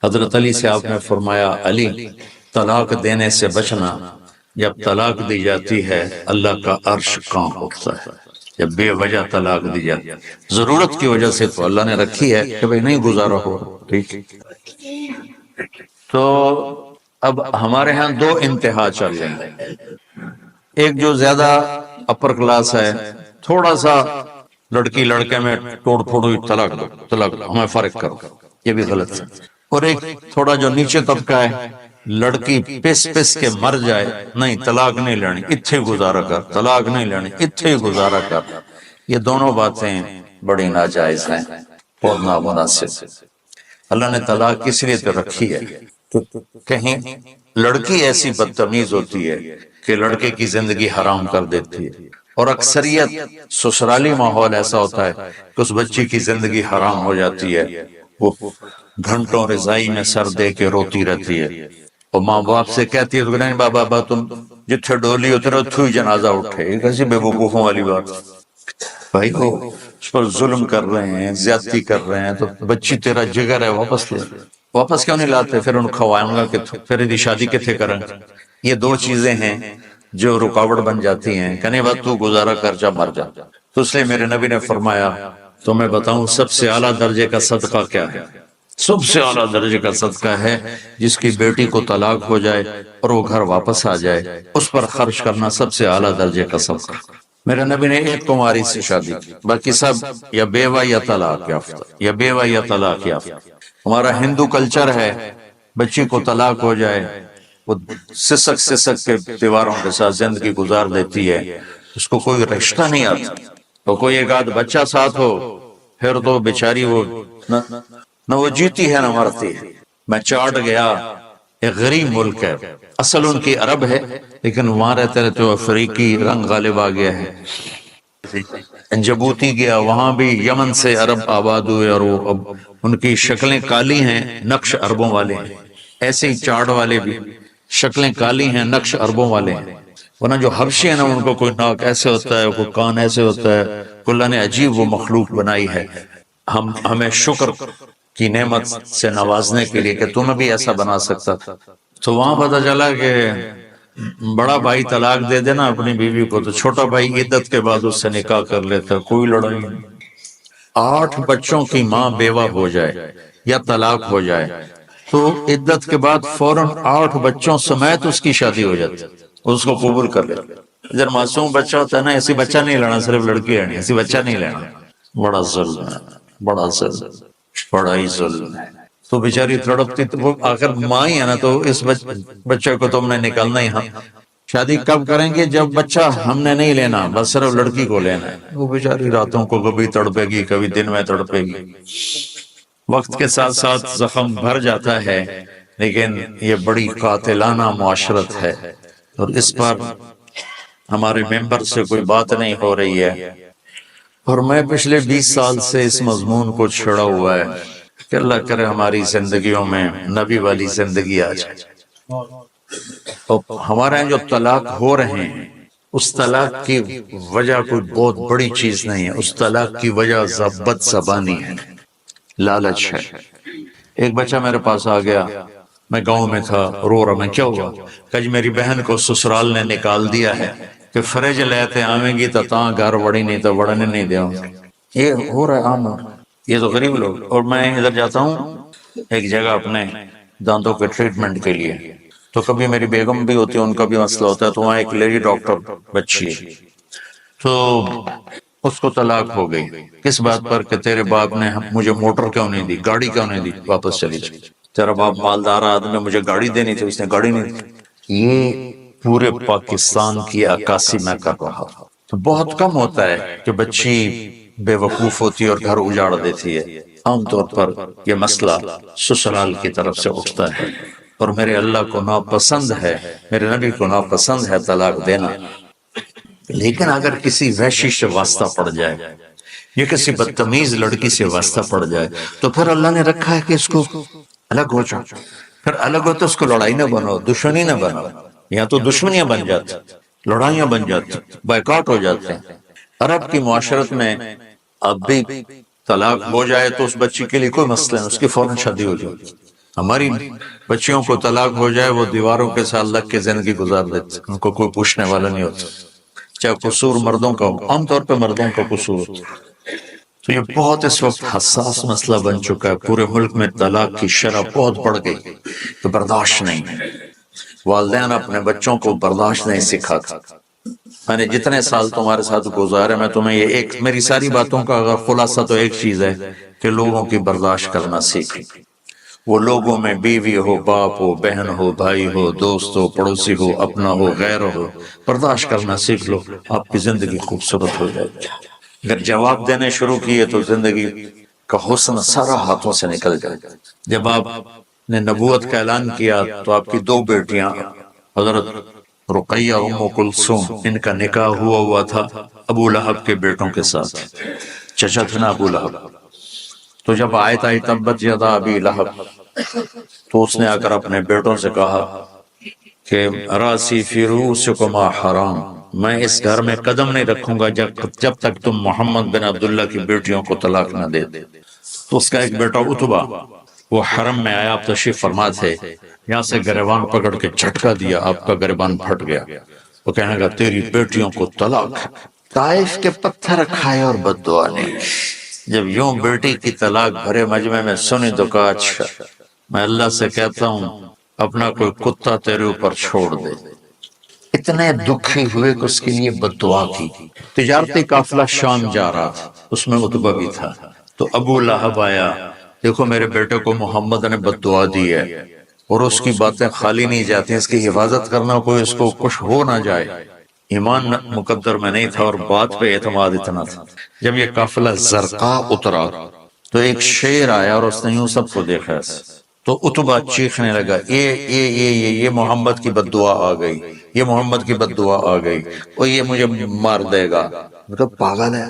حضرت علی سے آپ نے فرمایا، علی طلاق دینے سے بچنا، جب طلاق دی جاتی ہے اللہ کا عرش کانپ اٹھتا ہے، جب بے وجہ طلاق دی جاتی ہے، ضرورت کی وجہ سے تو اللہ نے رکھی ہے کہ بھئی نہیں گزارا ہو، ٹھیک۔ تو اب ہمارے ہاں دو انتہا چل رہے ہیں، ایک جو زیادہ اپر کلاس ہے، تھوڑا سا لڑکی لڑکے میں توڑ پھوڑ ہوئی، طلاق دو طلاق دو، ہمیں فرق کرو، یہ بھی غلط ہے۔ اور ایک تھوڑا جو نیچے طبقہ ہے، لڑکی پس پس کے مر جائے، نہیں طلاق نہیں لینی، اتھے گزارا کر، طلاق نہیں لینی، اتھے گزارا کر، یہ دونوں باتیں بڑی ناجائز ہیں اور نامناسب۔ اللہ نے طلاق کس لیے تو رکھی ہے کہ کہیں لڑکی ایسی بدتمیز ہوتی ہے کہ لڑکے کی زندگی حرام کر دیتی ہے، اور اکثریت سسرالی ماحول ایسا ہوتا ہے کہ اس بچی کی زندگی حرام ہو جاتی ہے، وہ گھنٹوں رضائی میں سر دے کے روتی رہتی ہے، اور ماں باپ سے کہتی ہے تو نہیں بابا تم جتھے ڈولی اترے اتھو ہی جنازہ اٹھے، یہ کیسی بے وقوفوں والی بات۔ بھائی وہ اس پر ظلم کر رہے ہیں، زیادتی کر رہے ہیں، تو بچی تیرا جگر ہے، واپس لے، واپس کیوں نہیں لاتے؟ پھر ان کھوائیں گا کہ پھر دی شادی کتنے کریں۔ یہ دو چیزیں ہیں جو رکاوٹ بن جاتی ہیں، کہنے بات تو گزارا کر جا مر جا۔ تو اس لیے میرے نبی نے فرمایا، تو میں بتاؤں سب سے اعلیٰ درجے کا صدقہ کیا ہے؟ سب سے اعلیٰ درجے کا صدقہ ہے جس کی بیٹی کو طلاق ہو جائے اور وہ گھر واپس آ جائے، اس پر خرچ کرنا سب سے اعلیٰ درجے کا صدقہ۔ میرے نبی نے ایک کماری سے شادی کی، باقی سب یا بیوہ یا طلاق یافتہ، یا بیوہ یا طلاق یافتہ۔ ہمارا ہندو کلچر ہے، بچی کو طلاق ہو جائے وہ سسک سسک کے دیواروں کے ساتھ زندگی گزار دیتی ہے، اس کو کوئی رشتہ نہیں آتا، تو کوئی ایک آدھ بچہ ساتھ ہو پھر تو بیچاری وہ نہ وہ جیتی ہے نہ مرتی ہے۔ میں چاٹ گیا، ایک غریب ملک ہے، اصل ان کی عرب ہے لیکن وہاں رہتے رہتے وہ افریقی رنگ غالب آ گیا ہے۔ جبوتی گیا، وہاں بھی یمن سے عرب آباد ہوئے، اور وہ اب ان کی شکلیں کالی ہیں، نقش عربوں والے ہیں، ایسے ہی چاڑ والے بھی شکلیں کالی ہیں، نقش عربوں والے ہیں۔ ورنہ جو حبشی ہیں نا، ان کو کوئی ناک ایسے ہوتا ہے، کوئی کان ایسے ہوتا ہے، اللہ نے عجیب وہ مخلوق بنائی ہے۔ ہمیں شکر کی نعمت سے نوازنے کے لیے کہ تمہیں بھی ایسا بنا سکتا تھا۔ تو وہاں پتہ چلا کہ بڑا بھائی طلاق دے دینا اپنی بیوی کو تو چھوٹا بھائی عدت کے بعد اس سے نکاح کر لیتا، کوئی لڑائی نہیں۔ 8 بچوں کی ماں بیوہ ہو جائے یا طلاق ہو جائے تو عدت کے بعد فوراً 8 بچوں سمیت اس کی شادی ہو جاتی، اس کو قبول کر لیتا۔ جب معصوم بچہ ہوتا ہے نا، ایسی بچہ نہیں لینا، صرف لڑکی لینی، ایسی بچہ نہیں لینا، بڑا ظلم ہے، بڑا ظلم، بڑا ہی ظلم ہے۔ تو بیچاری تڑپتی، تو وہ آخر ماں ہی ہے نا، تو اس بچے کو تم نے نکالنا ہی۔ ہاں شادی کب کریں گے؟ جب بچہ ہم نے نہیں لینا، بس صرف لڑکی کو لینا ہے۔ وہ بیچاری راتوں کو کبھی تڑپے گی، کبھی دن میں تڑپے گی۔ وقت کے ساتھ ساتھ زخم بھر جاتا ہے، لیکن یہ بڑی قاتلانہ معاشرت ہے، اور اس پر ہمارے ممبر سے کوئی بات نہیں ہو رہی ہے۔ اور میں پچھلے 20 سال سے اس مضمون کو چھڑا ہوا ہے کہ اللہ کرے ہماری زندگیوں میں نبی والی زندگی آ جائے۔ اور ہمارے یہاں جو طلاق ہو رہے ہیں، اس طلاق کی وجہ کوئی بہت بڑی چیز نہیں ہے، اس طلاق کی وجہ بد زبانی ہے، لالچ ہے۔ ایک بچہ میرے پاس آ گیا، میں گاؤں میں تھا، رو رہا، میں کیا ہوا؟ کہ جی میری بہن کو سسرال نے نکال دیا ہے کہ فرج لیتے آویں گی تو تاں گھر وڑی نہیں تو وڑنے نہیں دیا۔ یہ ہو رہا ہے عام، یہ تو غریب لوگ۔ اور میں ادھر جاتا ہوں ایک جگہ اپنے دانتوں کے ٹریٹمنٹ کے لیے، تو کبھی میری بیگم بھی ہوتی ہے، ان کا بھی مسئلہ ہوتا ہے، تو وہاں ایک لیڈی ڈاکٹر بچی ہے، تو اس کو طلاق ہو گئی۔ کس بات پر؟ کہ تیرے باپ نے مجھے موٹر کیوں نہیں دی، گاڑی کیوں نہیں دی، واپس چلی جائے۔ تیرا باپ مالدار آدمی، مجھے گاڑی دینی تھی، اس نے گاڑی نہیں دی۔ یہ پورے پاکستان کی عکاسی میں کر رہا۔ تو بہت کم ہوتا ہے کہ بچی بے وقوف ہوتی ہے اور گھر اجاڑ دیتی ہے، عام طور پر یہ مسئلہ سسرال کی طرف سے اٹھتا ہے، اور میرے اللہ کو ناپسند ہے، میرے نبی کو ناپسند ہے طلاق دینا۔ لیکن اگر کسی وحشی سے واسطہ پڑ جائے یا کسی بدتمیز لڑکی سے واسطہ پڑ جائے تو پھر اللہ نے رکھا ہے کہ اس کو الگ ہو جاؤ۔ پھر الگ ہو تو اس کو لڑائی نہ بنو، دشمنی نہ بنو، یا تو دشمنیاں بن جاتی، لڑائیاں بن جاتی، بائیکاٹ ہو جاتے ہیں۔ عرب کی معاشرت میں اب بھی طلاق ہو جائے تو اس بچی کے لیے کوئی مسئلہ نہیں، اس کی فوراً شادی ہو جائے۔ ہماری بچیوں کو طلاق ہو جائے وہ دیواروں کے ساتھ لگ کے زندگی گزار دیتے، ان کو کوئی پوچھنے والا نہیں ہوتا، چاہے قصور مردوں کا ہو، عام طور پہ مردوں کا قصور ہوتا ہے۔ تو یہ بہت اس وقت حساس مسئلہ بن چکا ہے، پورے ملک میں طلاق کی شرح بہت بڑھ گئی تو برداشت نہیں ہے۔ والدین اپنے بچوں کو برداشت نہیں سکھاتے۔ میں نے جتنے سال تمہارے ساتھ گزارے، میں تمہیں یہ ایک میری ساری باتوں کا اگر خلاصہ تو ایک چیز ہے کہ لوگوں کی برداشت کرنا سیکھ۔ وہ لوگوں میں بیوی ہو، باپ ہو، بہن ہو، بھائی ہو، دوست ہو، پڑوسی ہو، اپنا ہو، غیر ہو، برداشت کرنا سیکھ لو، آپ کی زندگی خوبصورت ہو جائے گی۔ اگر جواب دینے شروع کیے تو زندگی کا حسن سارا ہاتھوں سے نکل جائے گا۔ جب آپ نے نبوت کا اعلان کیا تو آپ کی 2 بیٹیاں حضرت رقیہ ام کلثوم، ان کا نکاح ہوا تھا ابو لہب کے بیٹوں کے ساتھ، چچا تھا نا ابو لہب۔ تو جب آیت آئی تبت یدا ابی لہب، تو اس نے آ کر اپنے بیٹوں سے کہا کہ راسی فی رؤوسکما حرام، میں اس گھر میں قدم نہیں رکھوں گا جب تک تم محمد بن عبداللہ کی بیٹیوں کو طلاق نہ دے دے۔ تو اس کا ایک بیٹا عتبہ، وہ حرم میں آیا، آپ تشریف فرما تھے، یہاں سے گریبان پکڑ کے جھٹکا دیا، آپ کا گریبان پھٹ گیا۔ وہ کہنے لگا تیری بیٹیوں کو طلاق۔ طائف کے پتھر کھائے اور بد دعا نہیں۔ جب یوں بیٹی کی طلاق بھرے مجمع میں سنی تو کہا اچھا، میں اللہ سے کہتا ہوں اپنا کوئی کتا تیرے اوپر چھوڑ دے۔ اتنے دکھی ہوئے کہ اس کے لیے بد دعا کی۔ تجارتی قافلہ شام جا رہا تھا، اس میں عتبہ بھی تھا، تو ابو لہب آیا، دیکھو میرے بیٹے کو محمد نے بد دعا دی ہے، اور اس کی باتیں خالی نہیں جاتی، اس کی حفاظت کرنا، کوئی اس کو کچھ ہو نہ جائے۔ ایمان مقدر میں نہیں تھا اور بات پہ اعتماد اتنا تھا۔ جب یہ قافلہ زرقا اترا تو ایک شیر آیا اور اس نے یوں سب کو دیکھا، تو عتبہ چیخنے لگا یہ محمد کی بد دعا آ گئی، یہ محمد کی بد دعا آ گئی، اور یہ مجھے مار دے گا۔ مطلب پاگل ہے،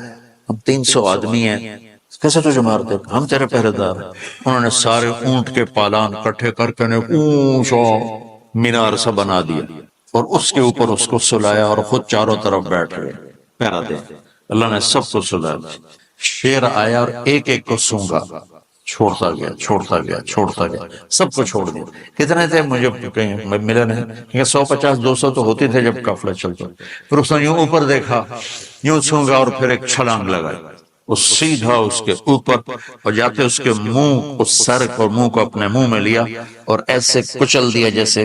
ہم 300 آدمی ہیں، کیسے تجھے مار دے گا، ہم تیرے پہرے دار ہیں۔ انہوں نے سارے اونٹ کے پالان کٹھے کر کے اونچا مینار سا بنا دیا، اور اس کے اوپر اس کو سلایا اور خود چاروں طرف بیٹھ گئے پہرا دے۔ اللہ نے سب کو سلایا۔ شیر آیا اور ایک ایک کو سونگا، چھوڑتا گیا چھوڑتا گیا چھوڑتا گیا، سب کو چھوڑ دیا۔ کتنے تھے مجھے کہیں ملے نہیں، 150 200 تو ہوتی تھے جب قافلہ چلتا۔ پھر اس نے یوں اوپر دیکھا، یوں سونگا، اور پھر ایک چھلانگ لگائی، اس سیدھا اس کے اوپر، اور جاتے اس کے منہ، اس سر اور منہ کو اپنے منہ میں لیا اور ایسے کچل دیا جیسے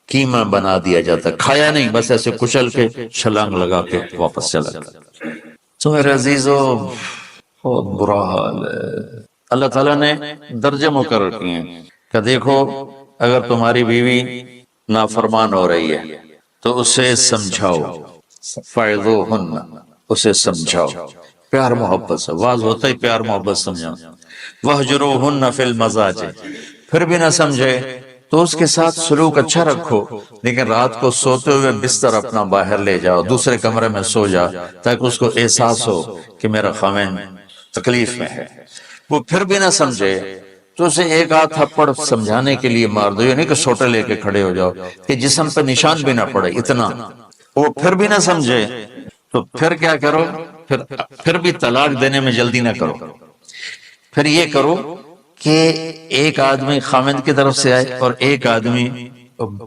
قیمہ بنا دیا جاتا، کھایا نہیں، بس ایسے کچل کے چھلانگ لگا کے واپس چلا گیا۔ تو میرے عزیزو بہت برا حال ہے۔ اللہ تعالیٰ نے درجے مقرر کیے ہیں کہ دیکھو اگر تمہاری بیوی نافرمان ہو رہی ہے تو اسے سمجھاؤ، فَعِظُوهُنَّ، اسے سمجھاؤ پیار محبت سے، واز ہوتا ہی پیار محبت سمجھاؤ۔ وَاهْجُرُوهُنَّ فِي الْمَضَاجِعِ، پھر بھی نہ سمجھے تو اس کے ساتھ سلوک اچھا رکھو، لیکن رات کو سوتے ہوئے بستر اپنا باہر لے جاؤ، دوسرے کمرے میں سو جا، تاکہ اس کو احساس ہو کہ میرا خاوند تکلیف میں ہے۔ وہ پھر بھی نہ سمجھے تو اسے ایک آدھ تھپڑ سمجھانے کے لیے مار دو، یہ نہیں کہ سوٹے لے کے کھڑے ہو جاؤ کہ جسم پہ نشان بھی نہ پڑے اتنا۔ وہ پھر بھی نہ سمجھے تو پھر کیا کرو، پھر بھی طلاق دینے میں جلدی نہ کرو، پھر یہ کرو کہ ایک آدمی خاوند کی طرف سے آئے اور ایک آدمی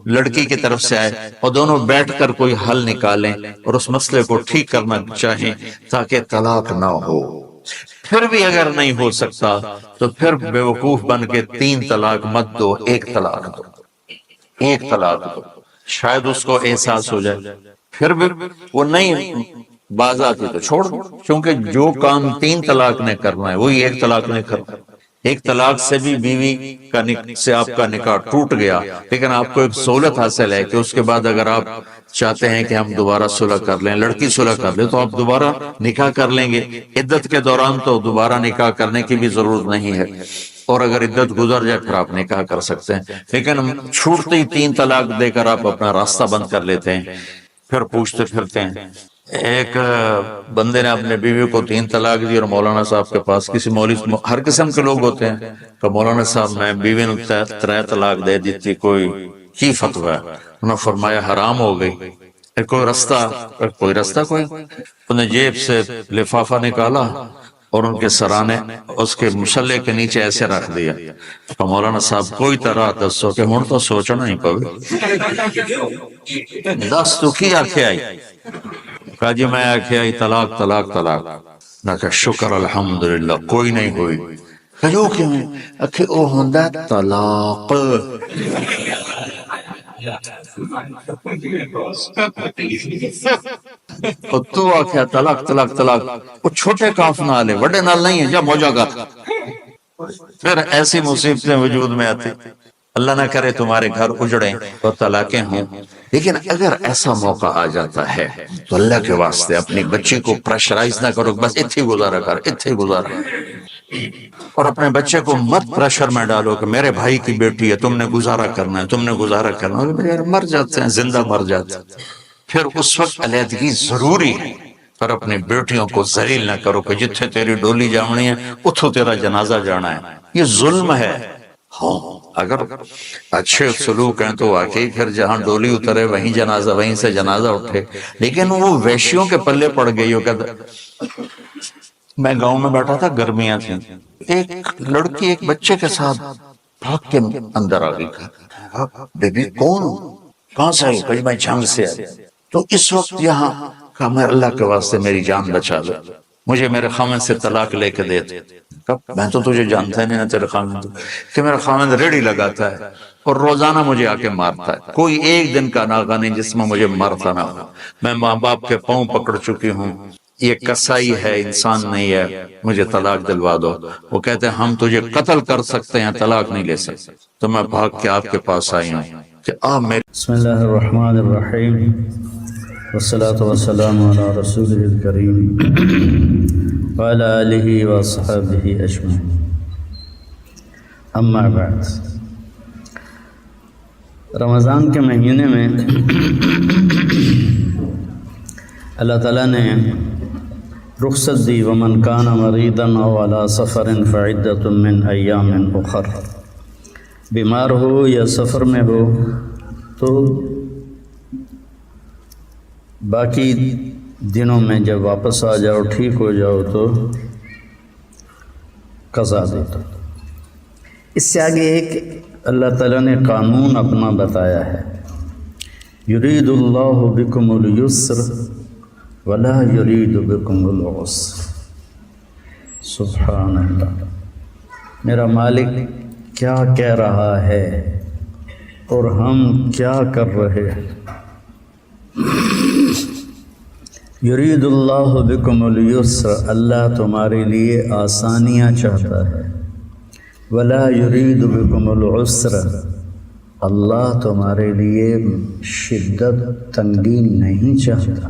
لڑکی کی طرف سے آئے، اور دونوں بیٹھ کر کوئی حل نکالیں اور اس مسئلے کو ٹھیک کرنا چاہیں تاکہ طلاق نہ ہو۔ پھر بھی اگر نہیں ہو سکتا تو پھر بیوقوف بن کے 3 طلاق مت دو، 1 طلاق دو، 1 طلاق دو، شاید اس کو احساس ہو جائے۔ پھر بھی وہ نہیں باز آتی تو چھوڑ دو، کیونکہ جو کام 3 طلاق نے کرنا ہے وہی 1 طلاق نے کرنا ہے۔ 1 طلاق سے بھی بیوی سے آپ کا نکاح ٹوٹ گیا، لیکن آپ کو ایک سہولت حاصل ہے کہ اس کے بعد اگر آپ چاہتے ہیں کہ ہم دوبارہ صلح کر لیں، لڑکی صلح کر لے، تو آپ دوبارہ نکاح کر لیں گے۔ عدت کے دوران تو دوبارہ نکاح کرنے کی بھی ضرورت نہیں ہے، اور اگر عدت گزر جائے پھر آپ نکاح کر سکتے ہیں۔ لیکن چھوٹتے ہی 3 طلاق دے کر آپ اپنا راستہ بند کر لیتے ہیں، پھر پوچھتے پھرتے ہیں۔ ایک بندے نے اپنے بیوی کو 3 طلاق دی اور مولانا صاحب کے پاس، کسی مولوی، ہر قسم کے لوگ ہوتے ہیں، کہ مولانا صاحب میں بیوی نے 3 طلاق دے دیتی، کوئی کی فتویٰ ہے؟ انہوں نے فرمایا حرام ہو گئی، کوئی رستہ کوئی انہوں نے جیب سے لفافہ نکالا اور ان کے سرانے اس کے مسلح کے نیچے ایسے رکھ دیا کہ مولانا صاحب کوئی طرح دسو کہ ہن تو سوچنا ہی پوے، دس تو کی آکھے آئی؟ کہا جی میں آکھے آئی طلاق طلاق طلاق۔ میں کہا شکر الحمدللہ کوئی نہیں ہوئی۔ کہا جو کیوں ہے؟ کہ او ہوندا طلاق۔ اور تو آکھیا طلاق طلاق طلاق، وہ چھوٹے کاف نال ہے وڈے نال نہیں ہے، جا موجہ کر۔ پھر ایسی مصیبتیں وجود میں آتی، اللہ نہ کرے تمہارے گھر اجڑیں اور طلاقیں ہوں، لیکن اگر ایسا موقع آ جاتا ہے تو اللہ کے واسطے اپنی بچی کو پریشرائز نہ کرو، بس اتھی گزارا کر، اتھی گزارا، اور اپنے بچے کو مت پریشر میں ڈالو کہ میرے بھائی کی بیٹی ہے تم نے گزارا کرنا ہے، تم نے گزارا کرنا ہے، مر جاتے ہیں، زندہ مر جاتے ہیں۔ پھر اس وقت علیحدگی ضروری ہے، پر اپنی بیٹیوں کو ذلیل نہ کرو کہ جتھے تیری ڈولی جانی ہے اتھو تیرا جنازہ جانا ہے، یہ ظلم ہے۔ ہاں اگر اچھے سلوک ہیں تو واقعی پھر جہاں ڈولی اترے وہیں جنازہ، وہیں سے جنازہ اٹھے، لیکن وہ ویشیوں کے پلے پڑ گئی ہو۔ میں گاؤں میں بیٹھا تھا، گرمیاں تھیں، ایک لڑکی ایک بچے کے ساتھ بھاگ کے اندر آ گئی، بی بی کون، کہاں سے آئی؟ کہ میں جنگ سے آئی۔ تو اس وقت یہاں کہا میں اللہ کے واسطے میری جان بچا دے، مجھے میرے خامن سے طلاق لے کے دے دے۔ میں تو تجھے جانتا ہے نہیں نہ تیرے خامن، کہ میرا خامن ریڑھی لگاتا ہے اور روزانہ مجھے آ کے مارتا ہے، کوئی ایک دن کا ناغہ نہیں جس میں مجھے مرتا نہ ہو، میں ماں باپ کے پاؤں پکڑ چکی ہوں، یہ کسائی ہے انسان نہیں ہے، مجھے طلاق دلوا دو۔ وہ کہتے ہیں ہم تجھے قتل کر سکتے ہیں، طلاق نہیں لے سکتے۔ تو میں بھاگ کے آپ کے پاس آئی ہوں کہ آپ میرے بسم اللہ الرحمن الرحیم والصلاة والسلام علی رسولہ الکریم وعلی آلہ واصحابہ اجمعین، اما بعد۔ رمضان کے مہینے میں اللہ تعالیٰ نے رخصت دی، ومن کان مریضا او علی سفر فعدۃ من ایام اخر، بیمار ہو یا سفر میں ہو تو باقی دنوں میں جب واپس آ جاؤ، ٹھیک ہو جاؤ تو قضا دے دو۔ اس سے آگے ایک اللہ تعالیٰ نے قانون اپنا بتایا ہے، یرید اللہ بکم الیسر ولا یرید بکم العسر۔ سبحان اللہ، میرا مالک کیا کہہ رہا ہے اور ہم کیا کر رہے ہیں۔ یرید اللہ بکم الیسر، اللہ تمہارے لیے آسانیاں چاہتا ہے، ولا یرید بکم العسر، اللہ تمہارے لیے شدت تنگی نہیں چاہتا۔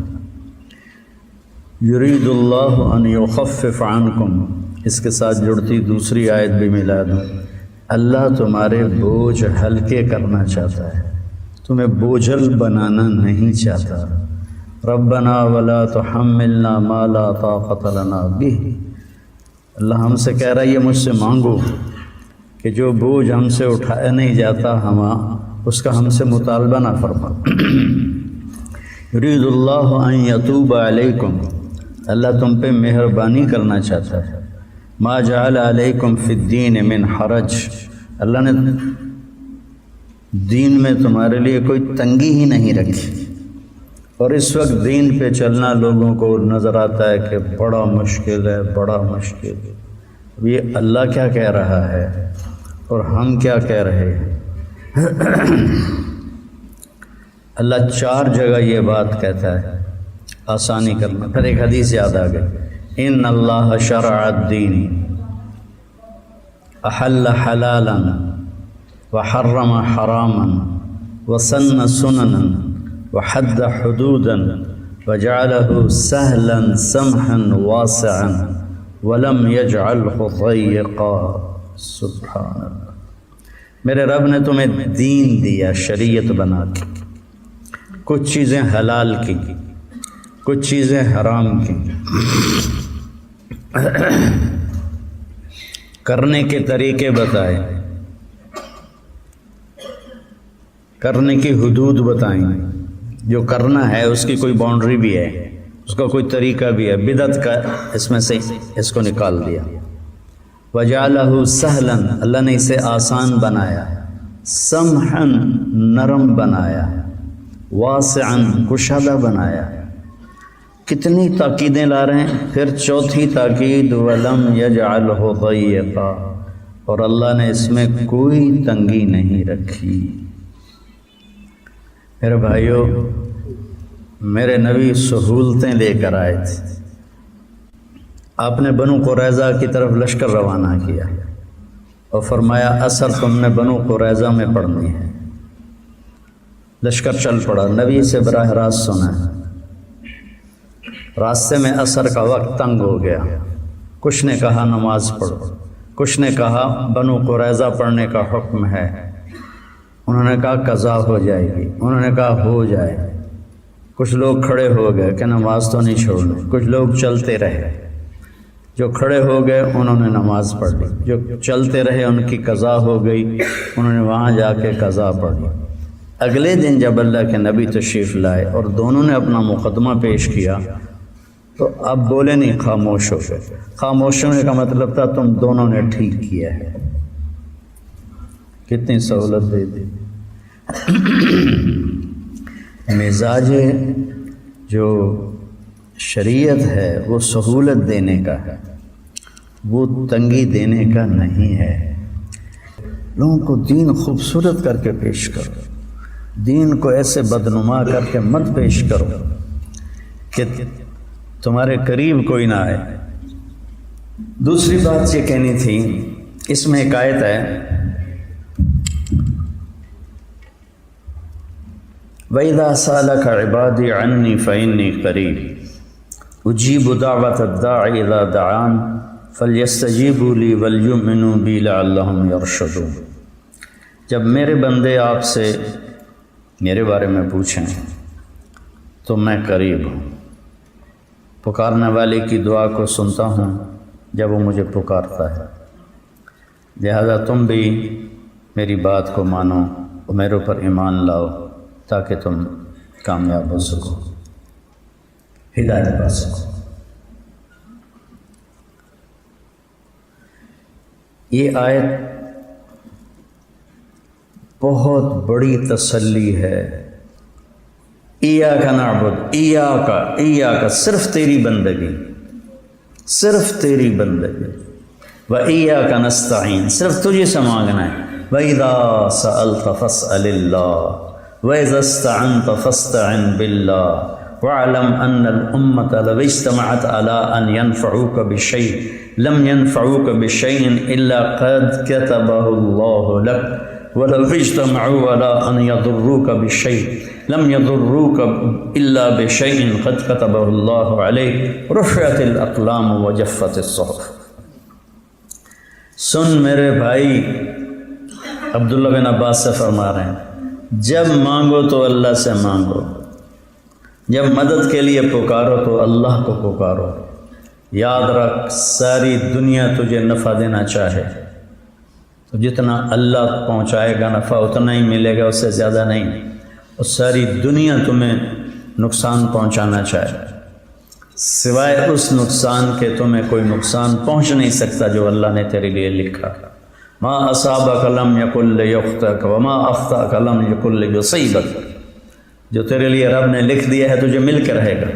یرید اللہ ان یخفف عنکم، اس کے ساتھ جڑتی دوسری آیت بھی ملا دوں، اللہ تمہارے بوجھ ہلکے کرنا چاہتا ہے، تمہیں بوجھل بنانا نہیں چاہتا۔ ربنا ولا تحملنا ما لا طاقت لنا به، اللہ ہم سے کہہ رہا ہے یہ مجھ سے مانگو کہ جو بوجھ ہم سے اٹھایا نہیں جاتا اس کا ہم سے مطالبہ نہ فرما۔ یرید اللہ ان یتوب علیکم، اللہ تم پہ مہربانی کرنا چاہتا ہے۔ ما جعل علیکم فی الدین من حرج، اللہ نے دین میں تمہارے لیے کوئی تنگی ہی نہیں رکھی، اور اس وقت دین پہ چلنا لوگوں کو نظر آتا ہے کہ بڑا مشکل ہے، بڑا مشکل ہے۔ اب یہ اللہ کیا کہہ رہا ہے اور ہم کیا کہہ رہے ہیں؟ اللہ 4 جگہ یہ بات کہتا ہے آسانی کرنا۔ پھر ایک حدیث یاد آ گئی، ان اللہ شرع الدین احل حلالا وحرم حراما وسن سننا وحد حدودا وجعله سهلا سمحا واسعا ولم يجعله ضيقا۔ سبحان اللہ، میرے رب نے تمہیں دین دیا، شریعت بنا کے، کچھ چیزیں حلال کی، کچھ چیزیں حرام کی، کرنے کے طریقے بتائے، کرنے کی حدود بتائیں، جو کرنا ہے اس کی کوئی باؤنڈری بھی ہے، اس کا کوئی طریقہ بھی ہے، بدعت کا اس میں سے اس کو نکال دیا۔ وجعلہ سہلا، اللہ نے اسے آسان بنایا، سمحا نرم بنایا، واسعا کشادہ بنایا۔ کتنی تاکیدیں لا رہے ہیں۔ پھر چوتھی تاکید وَلَمْ يَجْعَلْهُ ضَيِّقًا، اور اللہ نے اس میں کوئی تنگی نہیں رکھی۔ میرے بھائیو، میرے نبی سہولتیں لے کر آئے تھے۔ آپ نے بنو قریظہ کی طرف لشکر روانہ کیا اور فرمایا عصر تم نے بنو قریظہ میں پڑھنی ہے۔ لشکر چل پڑا، نبی سے براہ راست سنا ہے۔ راستے میں عصر کا وقت تنگ ہو گیا، کچھ نے کہا نماز پڑھو، کچھ نے کہا بنو قریظہ پڑھنے کا حکم ہے، انہوں نے کہا قضا ہو جائے گی، انہوں نے کہا ہو جائے۔ کچھ لوگ کھڑے ہو گئے کہ نماز تو نہیں چھوڑنی، کچھ لوگ چلتے رہے۔ جو کھڑے ہو گئے انہوں نے نماز پڑھ لی، جو چلتے رہے ان کی قضا ہو گئی، انہوں نے وہاں جا کے قضا پڑھی۔ اگلے دن جب اللہ کے نبی تشریف لائے اور دونوں نے اپنا مقدمہ پیش کیا تو اب بولے نہیں، خاموش ہو گئے۔ خاموش ہونے کا مطلب تھا تم دونوں نے ٹھیک کیا ہے۔ کتنی سہولت دے دی۔ مزاج جو شریعت ہے وہ سہولت دینے کا ہے، وہ تنگی دینے کا نہیں ہے۔ لوگوں کو دین خوبصورت کر کے پیش کرو، دین کو ایسے بدنما کر کے مت پیش کرو کہ تمہارے قریب کوئی نہ آئے۔ دوسری بات یہ کہنی تھی، اس میں ایک آیت ہے وَإِذَا سَأَلَكَ عِبَادِي عَنِّي فَإِنِّي قَرِيبٌ أُجِيبُ دَعْوَةَ الدَّاعِ إِذَا دَعَانِ فَلْيَسْتَجِيبُوا لِي وَلْيُؤْمِنُوا بِي لَعَلَّهُمْ يَرْشُدُونَ۔ جب میرے بندے آپ سے میرے بارے میں پوچھیں تو میں قریب ہوں، پکارنے والے کی دعا کو سنتا ہوں جب وہ مجھے پکارتا ہے، لہذا تم بھی میری بات کو مانو اور میرے اوپر ایمان لاؤ تاکہ تم کامیاب ہو سکو، ہدایت پا سکو۔ یہ آیت بہت بڑی تسلی ہے۔ ایاک نعبد، ایاک صرف تیری بندگی، صرف تیری بندگی، وایاک نستعین صرف تجھے سے مانگنا ہے۔ وَإِذَا سَأَلْتَ فَاسْأَلِ اللَّهَ وَإِذَا اسْتَعَنْتَ فَاسْتَعِنْ بِاللَّهِ وَاعْلَمْ أَنَّ الْأُمَّةَ لَوِ اجْتَمَعَتْ عَلَىٰ أَنْ يَنْفَعُوكَ بِشَيْءٍ لَمْ يَنْفَعُوكَ بِشَيْءٍ إِلَّا قَدْ كَتَبَهُ اللَّهُ لَكَ وَلَوْ اجْتَمَعُوا عَلَىٰ أَنْ يَضُرُّوكَ بِشَيْءٍ لَمْ يَضُرُّوكَ إِلَّا بِشَيْءٍ قَدْ كَتَبَهُ اللَّهُ عَلَيْكَ رُفِعَتِ الْأَقْلَامُ وَجَفَّتِ الصُّحُفُ۔ سن میرے بھائی، عبداللہ بن عباس سے فرما رہے ہیں جب مانگو تو اللہ سے مانگو، جب مدد کے لیے پکارو تو اللہ کو پکارو۔ یاد رکھ ساری دنیا تجھے نفع دینا چاہے تو جتنا اللہ پہنچائے گا نفع اتنا ہی ملے گا، اس سے زیادہ نہیں۔ اور ساری دنیا تمہیں نقصان پہنچانا چاہے، سوائے اس نقصان کے تمہیں کوئی نقصان پہنچ نہیں سکتا جو اللہ نے تیرے لیے لکھا۔ ما اصابک لم یکن لیخطئک وما اخطأک لم یکن لیصیبک، جو تیرے لیے رب نے لکھ دیا ہے تجھے مل کے رہے گا،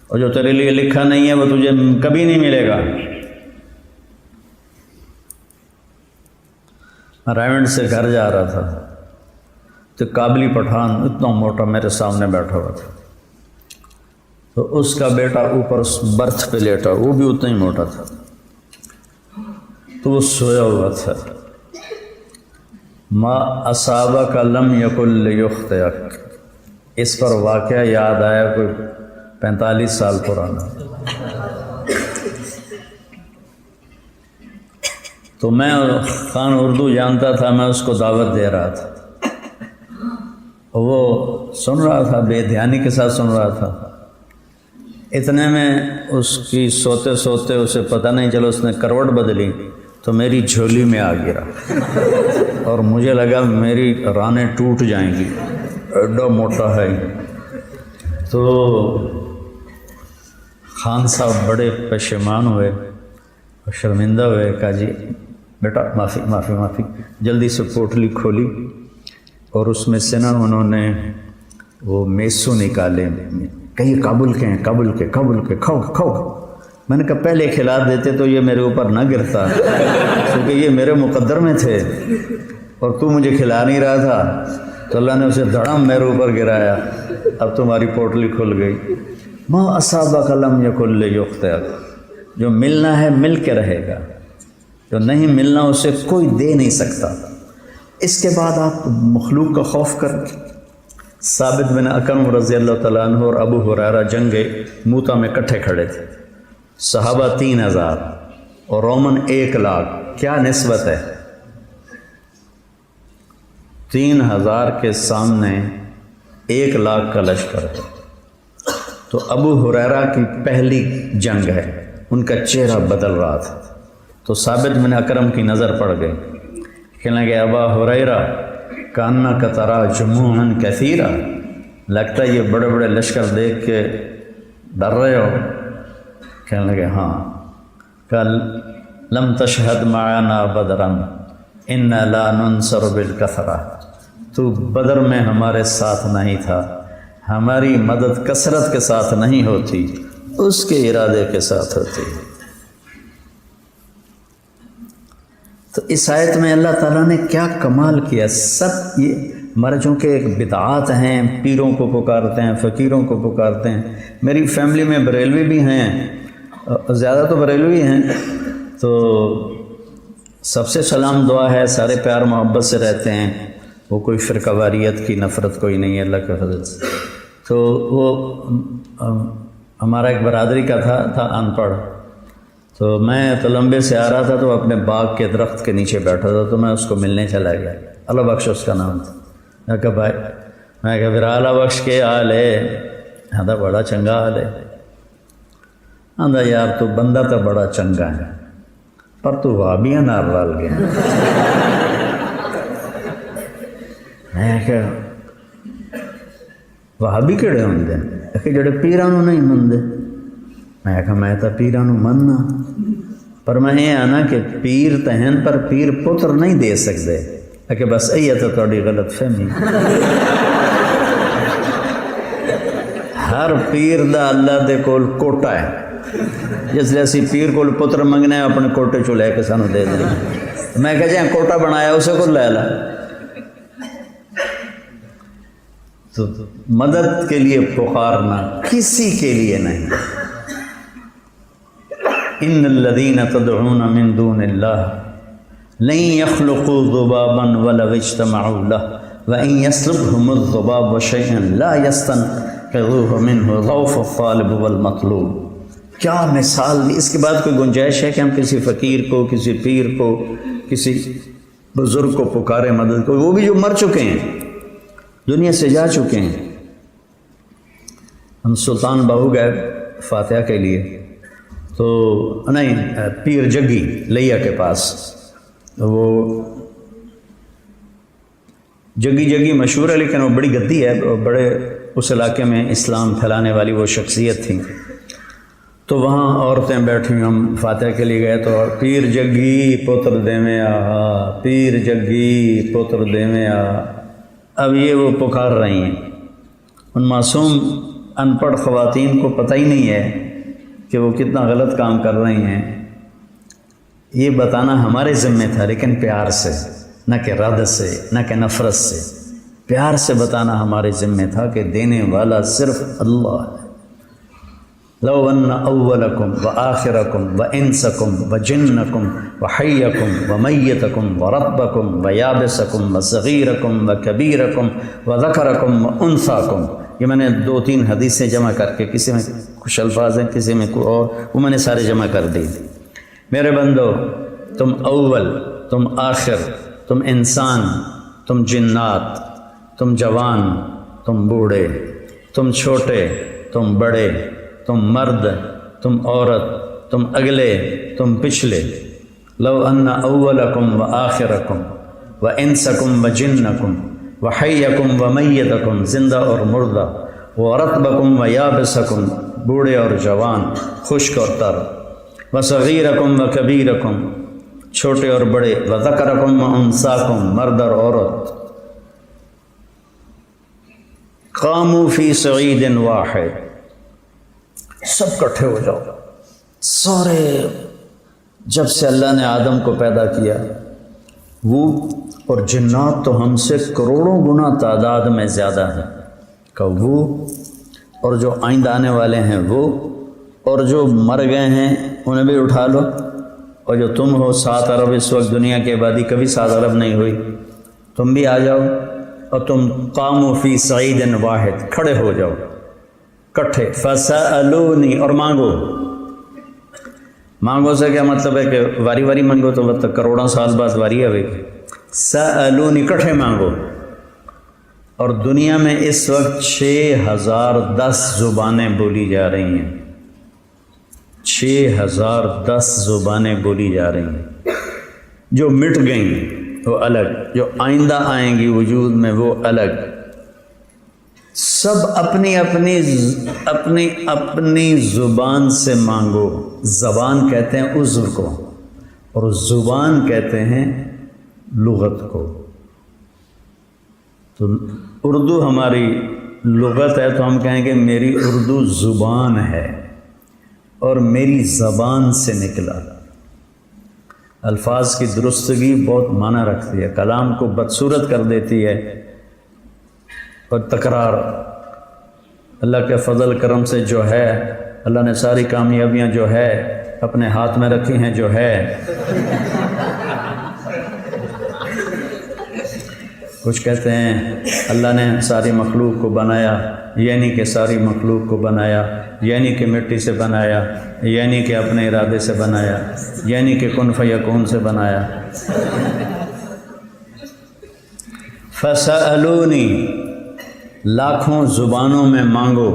اور جو تیرے لیے لکھا نہیں ہے وہ تجھے کبھی نہیں ملے گا۔ میں رائمنڈ سے گھر جا رہا تھا تو قابلی پٹھان اتنا موٹا میرے سامنے بیٹھا ہوا تھا، تو اس کا بیٹا اوپر برتھ پہ لیٹا، وہ بھی اتنا ہی موٹا تھا، تو وہ سویا ہوا تھا۔ ما اصابک لم یکن لیخطئک، اس پر واقعہ یاد آیا کوئی 45 سال پرانا۔ تو میں خان اردو جانتا تھا، میں اس کو دعوت دے رہا تھا، وہ سن رہا تھا، بے دھیانی کے ساتھ سن رہا تھا۔ اتنے میں اس کی سوتے سوتے اسے پتہ نہیں چلا، اس نے کروٹ بدلی تو میری جھولی میں آ گرا، اور مجھے لگا میری رانیں ٹوٹ جائیں گی، ایڈا موٹا ہے۔ تو خان صاحب بڑے پشیمان ہوئے اور شرمندہ ہوئے، کہا جی بیٹا معافی معافی معافی، جلدی سے پوٹلی کھولی اور اس میں سے نا انہوں نے وہ میسو نکالے، کہیں کابل کے ہیں، کابل کے کھاؤ کھاؤ۔ میں نے کہا پہلے کھلا دیتے تو یہ میرے اوپر نہ گرتا، کیونکہ یہ میرے مقدر میں تھے اور تو مجھے کھلا نہیں رہا تھا، تو اللہ نے اسے دھڑم میرے اوپر گرایا، اب تمہاری پوٹلی کھل گئی۔ ما اصابک لم یکن لیخطئک، جو ملنا ہے مل کے رہے گا، جو نہیں ملنا اسے کوئی دے نہیں سکتا۔ اس کے بعد آپ مخلوق کا خوف کر کے ثابت بن اکرم رضی اللہ تعالیٰ عنہ اور ابو ہریرہ جنگ موتا میں کٹھے کھڑے تھے، صحابہ 3000 اور رومن 1,00,000، کیا نسبت ہے؟ 3000 کے سامنے 1,00,000 کا لشکر ہے۔ تو ابو ہریرہ کی پہلی جنگ ہے، ان کا چہرہ بدل رہا تھا، تو ثابت بن اکرم کی نظر پڑ گئی، کہنے لگے ابا ہریرہ کانک ترا جموعا کثیرا، لگتا ہے یہ بڑے بڑے لشکر دیکھ کے ڈر رہے ہو؟ کہنے لگے ہاں۔ کل لم تشہد معنا بدرا انا لا ننصر بالکثرہ، تو بدر میں ہمارے ساتھ نہیں تھا، ہماری مدد کثرت کے ساتھ نہیں ہوتی، اس کے ارادے کے ساتھ ہوتی۔ تو اس آیت میں اللہ تعالیٰ نے کیا کمال کیا، سب یہ ہمارے چونکہ ایک بدعات ہیں، پیروں کو پکارتے ہیں، فقیروں کو پکارتے ہیں، میری فیملی میں بریلوی بھی ہیں، زیادہ تو بریلوی ہیں، تو سب سے سلام دعا ہے، سارے پیار محبت سے رہتے ہیں، وہ کوئی فرقہ واریت کی نفرت کوئی نہیں ہے اللہ کے فضل سے۔ تو وہ ہمارا ایک برادری کا تھا ان پڑھ، تو میں تلمبے سے آ رہا تھا تو اپنے باغ کے درخت کے نیچے بیٹھا تھا، تو میں اس کو ملنے چلا گیا، اللہ بخش اس کا نام تھا۔ میں کہا بھائی، میں کہا پھر اللہ بخش کے حال ہے؟ آدھا بڑا چنگا حال ہے۔ آدھا یار تو بندہ تو بڑا چنگا ہے پر تو وہابیاں نال رل گیا۔ میں کہا وہابی کہڑے ہوندے کہ جڑے پیراں نوں نہیں مندے؟ میں کہا میں تو پیراں نوں مننا، پر میں یہ آنا کہ پیر تو ہیں پر پیر پتر نہیں دے سکتے، کہ بس یہ تو تھوڑی غلط فہمی۔ ہر پیر دا اللہ دے کول کوٹا ہے، جس لئے اسی پیر کول پتر منگنے اپنے کوٹے چو لے کے سانو دے دیں۔ میں کہا جائیں کوٹا بنایا اسے کو لے لا۔ تو مدد کے لیے پکارنا کسی کے لیے نہیں۔ ان الذین تدعون من دون اللہ لن يخلقوا ذبابا ولو اجتمعوا له وان يسلبهم الذباب شيئا لا يستنقذوه منه ضعف الطالب والمطلوب۔ کیا مثال دی، اس کے بعد کوئی گنجائش ہے کہ ہم کسی فقیر کو، کسی پیر کو، کسی بزرگ کو پکارے مدد کو، وہ بھی جو مر چکے ہیں، دنیا سے جا چکے ہیں۔ ہم سلطان باہو گئے فاتحہ کے لیے، تو نہیں پیر جگی لیا کے پاس، وہ جگی مشہور ہے لیکن وہ بڑی گدی ہے، بڑے اس علاقے میں اسلام پھیلانے والی وہ شخصیت تھی۔ تو وہاں عورتیں بیٹھی، ہم فاتحہ کے لیے گئے تو پیر جگی پتر دیویں آ، پیر جگی پتر دیویں آ۔ اب یہ وہ پکار رہی ہیں، ان معصوم ان پڑھ خواتین کو پتہ ہی نہیں ہے کہ وہ کتنا غلط کام کر رہی ہیں۔ یہ بتانا ہمارے ذمہ تھا، لیکن پیار سے، نہ کہ رد سے، نہ کہ نفرت سے، پیار سے بتانا ہمارے ذمہ تھا کہ دینے والا صرف اللہ ہے۔ لو ان اولکم وآخرکم وانسکم وجنکم وحیکم ومیتکم ورطبکم ویابسکم وصغیرکم وکبیرکم وذکرکم وانثاکم، یہ میں نے 2-3 حدیثیں جمع کر کے، کسی میں کچھ الفاظ ہیں کسی میں کوئی اور، وہ میں نے سارے جمع کر دی۔ میرے بندو، تم اول، تم آخر، تم انسان، تم جنات، تم جوان، تم بوڑھے، تم چھوٹے، تم بڑے، تم مرد، تم عورت، تم اگلے، تم پچھلے، لو ان اولکم وآخرکم وانسکم وجنکم وحیکم ومیتکم، زندہ اور مردہ، ورطبکم ویابسکم، بوڑھے اور جوان، خشک اور تر، وصغیرکم وکبیرکم، چھوٹے اور بڑے، وذکرکم وانثاکم، مرد اور عورت، قاموا فی صعید واحد، سب کٹھے ہو جاؤ سارے۔ جب سے اللہ نے آدم کو پیدا کیا، وہ اور جنات تو ہم سے کروڑوں گنا تعداد میں زیادہ ہیں، کہ وہ اور جو آئندہ آنے والے ہیں وہ، اور جو مر گئے ہیں انہیں بھی اٹھا لو، اور جو تم ہو 7 ارب اس وقت دنیا کی آبادی کبھی 7 ارب نہیں ہوئی، تم بھی آ جاؤ، اور تم قاموا فی صعید واحد، کھڑے ہو جاؤ کٹھے، فسألونی، اور مانگو۔ مانگو سے کیا مطلب ہے کہ واری واری مانگو تو مطلب کروڑوں سال بعد واری آئے گی، سألونی، کٹھے مانگو۔ اور دنیا میں اس وقت 6010 زبانیں بولی جا رہی ہیں، 6010 زبانیں بولی جا رہی ہیں، جو مٹ گئیں وہ الگ، جو آئندہ آئیں گی وجود میں وہ الگ، سب اپنی اپنی زبان سے مانگو۔ زبان کہتے ہیں عضو کو، اور زبان کہتے ہیں لغت کو۔ تو اردو ہماری لغت ہے تو ہم کہیں گے میری اردو زبان ہے اور میری زبان سے نکلا۔ الفاظ کی درستگی بہت معنی رکھتی ہے، کلام کو بدصورت کر دیتی ہے، اور تکرار۔ اللہ کے فضل کرم سے جو ہے، اللہ نے ساری کامیابیاں جو ہے اپنے ہاتھ میں رکھی ہیں، جو ہے کچھ کہتے ہیں اللہ نے ساری مخلوق کو بنایا، یعنی کہ ساری مخلوق کو بنایا، یعنی کہ مٹی سے بنایا، یعنی کہ اپنے ارادے سے بنایا، یعنی کہ کن فیکون سے بنایا۔ فسألونی، لاکھوں زبانوں میں مانگو،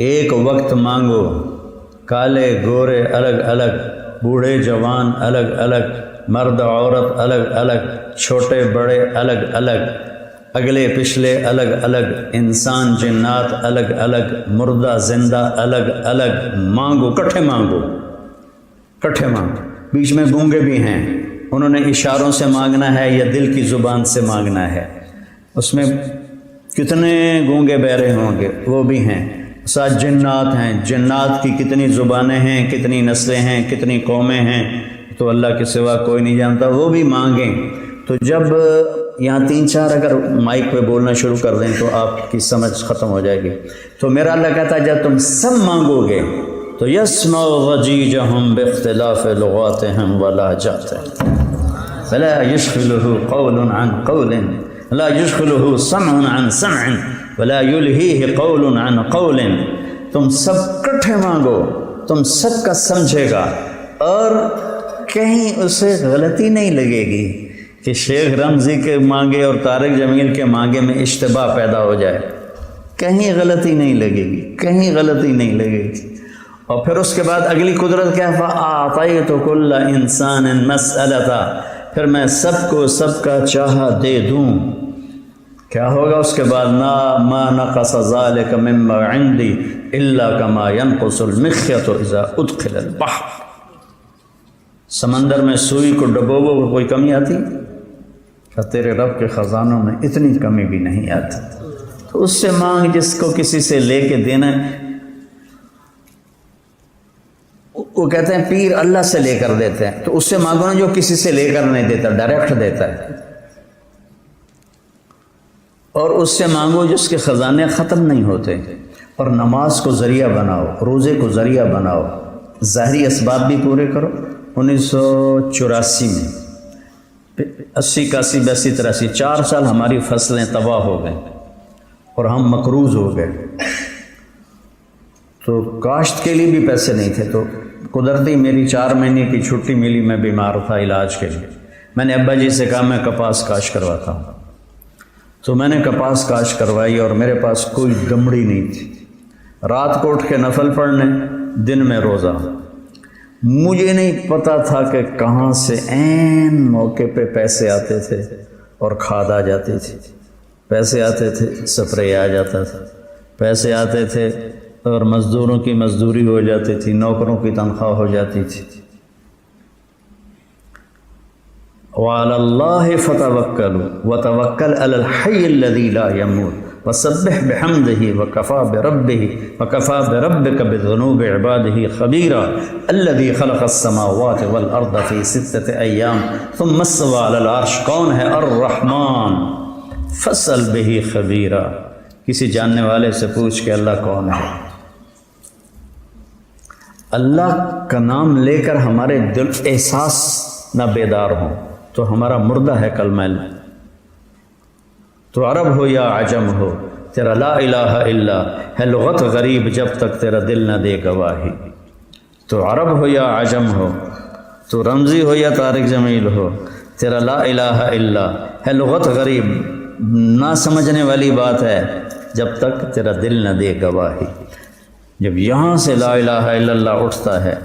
ایک وقت مانگو، کالے گورے الگ الگ، بوڑھے جوان الگ الگ، مرد عورت الگ الگ، چھوٹے بڑے الگ الگ، اگلے پچھلے الگ الگ، انسان جنات الگ الگ، مردہ زندہ الگ الگ، مانگو، کٹھے مانگو، کٹھے مانگو۔ بیچ میں گونگے بھی ہیں، انہوں نے اشاروں سے مانگنا ہے یا دل کی زبان سے مانگنا ہے، اس میں کتنے گونگے بہرے ہوں گے، وہ بھی ہیں۔ ساتھ جنات ہیں، جنات کی کتنی زبانیں ہیں، کتنی نسلیں ہیں، کتنی قومیں ہیں، تو اللہ کے سوا کوئی نہیں جانتا، وہ بھی مانگیں۔ تو جب یہاں 3-4 اگر مائک پہ بولنا شروع کر دیں تو آپ کی سمجھ ختم ہو جائے گی۔ تو میرا اللہ کہتا ہے جب تم سب مانگو گے تو یسمع ضجیجہم باختلاف لغاتہم ولہجاتہم فلا یشغلہ قول عن قول لا یشغلہ سمع عن سمع ولا یلہیہ قول عن قول۔ تم سب کٹھے مانگو، تم سب کا سمجھے گا، اور کہیں اسے غلطی نہیں لگے گی کہ شیخ رمزی کے مانگے اور طارق جمیل کے مانگے میں اشتباہ پیدا ہو جائے، کہیں غلطی نہیں لگے گی، کہیں غلطی نہیں لگے گی۔ اور پھر اس کے بعد اگلی قدرت کیا، فَأَعْطَيْتُ كُلَّ إِنسَانٍ مَسْأَلَةً، پھر میں سب کو سب کا چاہا دے دوں۔ کیا ہوگا اس کے بعد، مَا نَقَصَ ذَلِكَ مِمَّا عِنْدِي إِلَّا كَمَا يَنْقُصُ الْمِخْيَطُ إِذَا أُدْخِلَ الْبَحْرَ۔ سمندر میں سوئی کو ڈبوو کو کوئی کمی آتی؟ کہ تیرے رب کے خزانوں میں اتنی کمی بھی نہیں آتی۔ تو اس سے مانگ جس کو کسی سے لے کے دینا ہے۔ وہ کہتے ہیں پیر اللہ سے لے کر دیتے ہیں، تو اس سے مانگو نا جو کسی سے لے کر نہیں دیتا، ڈائریکٹ دیتا ہے۔ اور اس سے مانگو جس کے خزانے ختم نہیں ہوتے۔ اور نماز کو ذریعہ بناؤ، روزے کو ذریعہ بناؤ، ظاہری اسباب بھی پورے کرو۔ 1984 میں 80 81 82 83 4 سال ہماری فصلیں تباہ ہو گئیں اور ہم مقروض ہو گئے، تو کاشت کے لیے بھی پیسے نہیں تھے، تو قدرتی میری 4 مہینے کی چھٹی ملی، میں بیمار تھا علاج کے لیے۔ میں نے ابا جی سے کہا میں کپاس کاشت کرواتا ہوں، تو میں نے کپاس کاشت کروائی، اور میرے پاس کوئی دمڑی نہیں تھی۔ رات کو اٹھ کے نفل پڑھنے، دن میں روزہ۔ مجھے نہیں پتا تھا کہ کہاں سے عین موقع پہ پیسے آتے تھے اور کھاد آ جاتی تھی، پیسے آتے تھے، سپرے آ جاتا تھا، پیسے آتے تھے اور مزدوروں کی مزدوری ہو جاتی تھی، نوکروں کی تنخواہ ہو جاتی تھی۔ وعلی اللہ فتوکلوا وتوکل علی الحی الذی لا یموت وسبح بحمدہ وکفی بربک بذنوب عبادہ خبیرا الذی خلق السماوات والارض فی 6 ایام ثم استوی علی العرش۔ کون ہے؟ الرحمن فاسأل بہ خبیرا۔ کسی جاننے والے سے پوچھ کہ اللہ کون ہے۔ اللہ کا نام لے کر ہمارے دل احساس نہ بیدار ہوں تو ہمارا مردہ ہے کلمہ تو عرب ہو یا عجم ہو، تیرا لا الہ الا ہے لغت غریب جب تک تیرا دل نہ دے گواہی۔ تو عرب ہو یا عجم ہو، تو رمزی ہو یا طارق جمیل ہو، تیرا لا الہ الا ہے لغت غریب، نہ سمجھنے والی بات ہے جب تک تیرا دل نہ دے گواہی۔ جب یہاں سے لا الہ الا اللہ اٹھتا ہے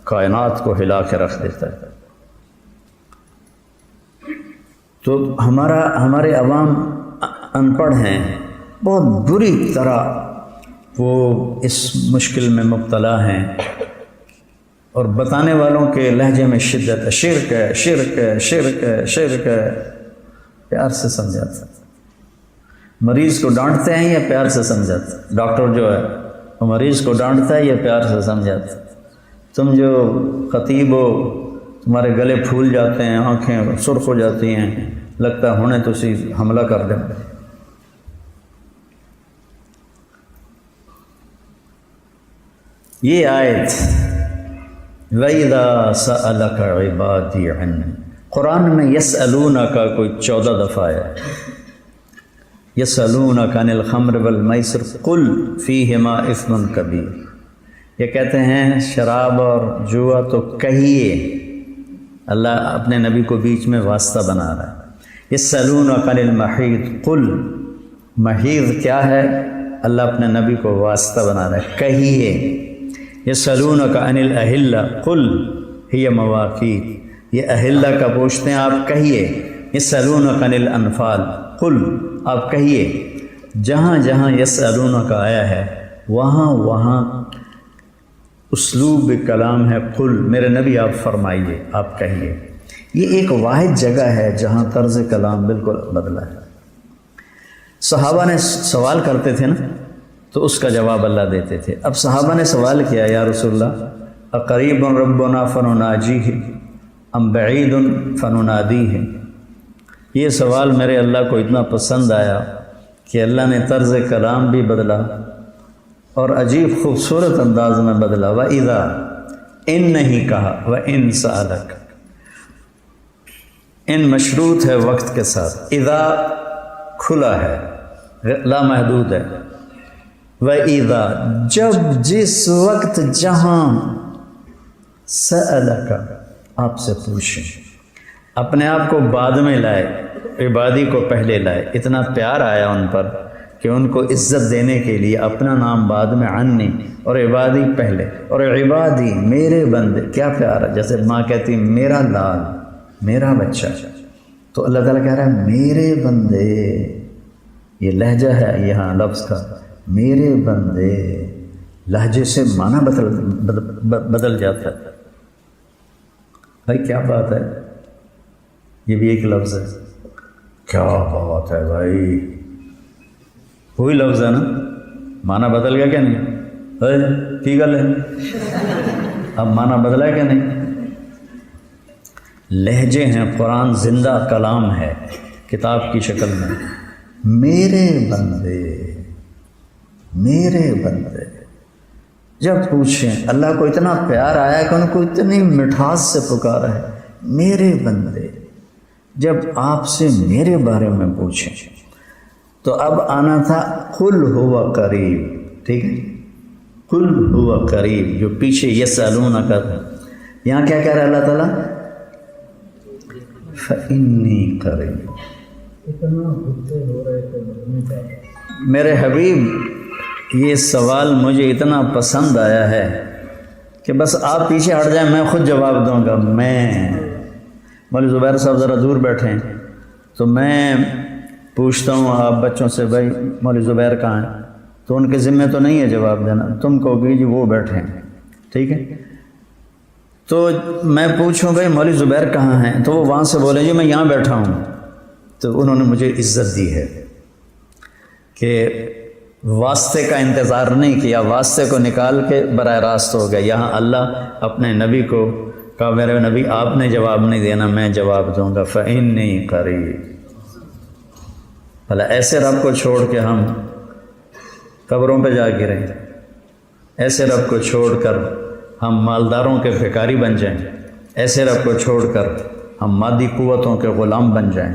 کائنات کو ہلا کے رکھ دیتا ہے۔ تو ہمارے عوام ان پڑھ ہیں، بہت بری طرح وہ اس مشکل میں مبتلا ہیں، اور بتانے والوں کے لہجے میں شدت ہے، شرک ہے، شرک ہے، شرک ہے، شرک ہے۔ پیار سے سمجھاتا ہے، مریض کو ڈانٹتے ہیں یا پیار سے سمجھاتے ہیں؟ ڈاکٹر جو ہے وہ مریض کو ڈانٹتا ہے یا پیار سے سمجھاتا ہے؟ تم جو خطیب ہو، تمہارے گلے پھول جاتے ہیں، آنکھیں سرخ ہو جاتی ہیں، لگتا ہے ہونے تو اسی حملہ کر دیں۔ یہ آیت وَإِذَا سَأَلَكَ عِبَادِي عَنِّي، قرآن میں یسألونک کا کوئی 14 دفعہ ہے۔ یسألونک عن الخمر والمیسر قل فیہما اثم کبیر، یہ کہتے ہیں شراب اور جوا، تو کہیے، اللہ اپنے نبی کو بیچ میں واسطہ بنا رہا ہے۔ یسألونک عن المحیض قل، محیض کیا ہے؟ اللہ اپنے نبی کو واسطہ بنا رہا ہے، کہیے۔ یسألونک عن الاہلہ قل ہی مواقیت، یہ اہلہ کا پوچھتے ہیں، آپ کہیے۔ یسألونک عن الانفال قل، آپ کہیے۔ جہاں جہاں یسألونک آیا ہے وہاں اسلوب کلام ہے قل، میرے نبی آپ فرمائیے، آپ کہیے۔ یہ ایک واحد جگہ ہے جہاں طرز کلام بالکل بدلا ہے۔ صحابہ نے سوال کرتے تھے نا، تو اس کا جواب اللہ دیتے تھے۔ اب صحابہ نے سوال کیا، یا رسول اللہ اقریب ربنا فنناجیہ ام بعید فننادیہ، یہ سوال میرے اللہ کو اتنا پسند آیا کہ اللہ نے طرز کلام بھی بدلا اور عجیب خوبصورت انداز میں بدلا۔ وَإِذَا، ان نہیں کہا، وَإِن سَأَلَكَ، ان مشروط ہے وقت کے ساتھ، اذا کھلا ہے، لامحدود ہے۔ وَإِذَا، جب جس وقت جہاں، سألک، آپ سے پوچھیں، اپنے آپ کو بعد میں لائے، عبادی کو پہلے لائے۔ اتنا پیار آیا ان پر کہ ان کو عزت دینے کے لیے اپنا نام بعد میں عنی اور عبادی پہلے، اور عبادی میرے بندے، کیا پیار ہے، جیسے ماں کہتی میرا لال، میرا بچہ، تو اللہ تعالیٰ کہہ رہا ہے میرے بندے۔ یہ لہجہ ہے یہاں لفظ کا، میرے بندے، لہجے سے معنی بدل جاتا ہے۔ بھائی کیا بات ہے، یہ بھی ایک لفظ ہے، کیا بات ہے بھائی، وہی لفظ ہے نا، معنی بدل گیا کیا نہیں؟ کی گل ہے، اب معنی بدلا ہے کیا نہیں؟ لہجے ہیں، قرآن زندہ کلام ہے کتاب کی شکل میں۔ میرے بندے، میرے بندے، جب پوچھیں، اللہ کو اتنا پیار آیا کہ ان کو اتنی مٹھاس سے پکارا ہے، میرے بندے۔ جب آپ سے میرے بارے میں پوچھیں تو اب آنا تھا قل ہوا قریب، ٹھیک ہے، قل ہوا قریب، جو پیچھے یسألونک کا تھا، یہاں کیا کہہ رہا ہے اللہ تعالیٰ؟ فإنی قریب۔ میرے حبیب، یہ سوال مجھے اتنا پسند آیا ہے کہ بس آپ پیچھے ہٹ جائیں، میں خود جواب دوں گا۔ میں مولوی زبیر صاحب ذرا دور بیٹھے ہیں تو میں پوچھتا ہوں آپ بچوں سے، بھائی مولوی زبیر کہاں ہیں؟ تو ان کے ذمہ تو نہیں ہے جواب دینا، تم کہو گی جی وہ بیٹھے ہیں، ٹھیک ہے؟ تو میں پوچھوں بھائی مولوی زبیر کہاں ہیں، تو وہ وہاں سے بولے جی میں یہاں بیٹھا ہوں۔ تو انہوں نے مجھے عزت دی ہے کہ واسطے کا انتظار نہیں کیا، واسطے کو نکال کے براہ راست ہو گیا۔ یہاں اللہ اپنے نبی کو کہا میرے نبی آپ نے جواب نہیں دینا، میں جواب دوں گا، فإنی قریب۔ بھلا ایسے رب کو چھوڑ کے ہم قبروں پہ جا گریں، ایسے رب کو چھوڑ کر ہم مالداروں کے بھکاری بن جائیں، ایسے رب کو چھوڑ کر ہم مادی قوتوں کے غلام بن جائیں؟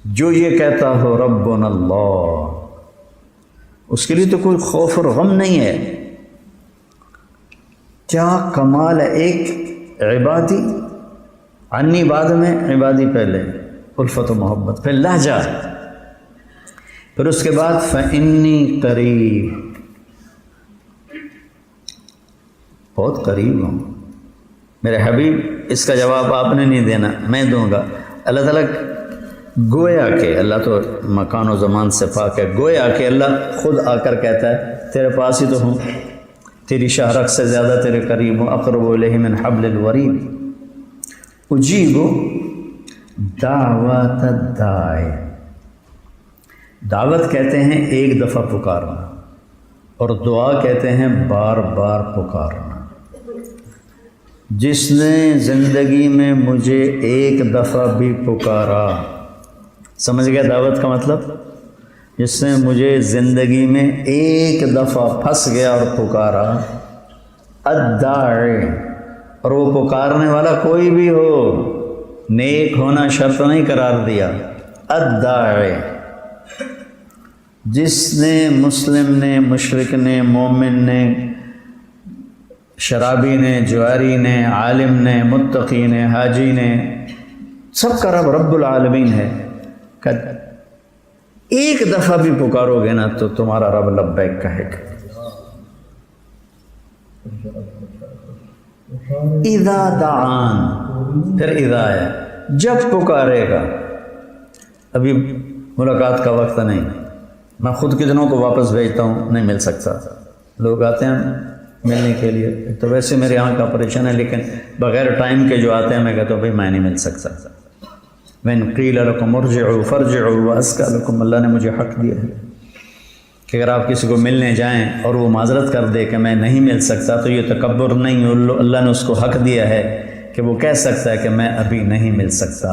جو یہ کہتا ہو ربنا اللہ، اس کے لیے تو کوئی خوف اور غم نہیں ہے۔ کیا کمال ہے! ایک عبادی، عنی بعد میں، عبادی پہلے، الفت و محبت، پھر لہجہ، پھر اس کے بعد فإنی قریب، بہت قریب ہوں میرے حبیب۔ اس کا جواب آپ نے نہیں دینا، میں دوں گا۔ اللہ تعالیٰ گویا کہ، اللہ تو مکان و زمان سے پاک ہے، گویا کہ اللہ خود آ کر کہتا ہے تیرے پاس ہی تو ہوں، تیری شاہرخ سے زیادہ تیرے قریب ہوں، اقرب الیہ من حبل الورید، اجیب دعوت الداعی۔ دعوت کہتے ہیں ایک دفعہ پکارنا، اور دعا کہتے ہیں بار بار پکارنا۔ جس نے زندگی میں مجھے ایک دفعہ بھی پکارا، سمجھ گیا دعوت کا مطلب؟ جس نے مجھے زندگی میں ایک دفعہ پھنس گیا اور پکارا، الداعی، اور وہ پکارنے والا کوئی بھی ہو، نیک ہونا شرط نہیں قرار دیا، الداعی، جس نے مسلم نے، مشرک نے، مومن نے، شرابی نے، جواری نے، عالم نے، متقی نے، حاجی نے، سب کا رب رب العالمین ہے۔ کہ ایک دفعہ بھی پکارو گے نا تو تمہارا رب لبیک کہے گا۔ اذا دعان، پھر اذا ہے، جب پکارے گا۔ ابھی ملاقات کا وقت نہیں، میں خود کتنوں کو واپس بھیجتا ہوں، نہیں مل سکتا، لوگ آتے ہیں ملنے کے لیے، تو ویسے میرے آنکھ کا آپریشن ہے، لیکن بغیر ٹائم کے جو آتے ہیں میں کہتا ہوں بھائی میں نہیں مل سکتا۔ وَإِنْ قِيلَ لَكُمْ ارْجِعُوا فَارْجِعُوا وَأَزْكَىٰ لَكُمْ، اللہ نے مجھے حق دیا ہے کہ اگر آپ کسی کو ملنے جائیں اور وہ معذرت کر دے کہ میں نہیں مل سکتا، تو یہ تکبر نہیں، اللہ نے اس کو حق دیا ہے کہ وہ کہہ سکتا ہے کہ میں ابھی نہیں مل سکتا۔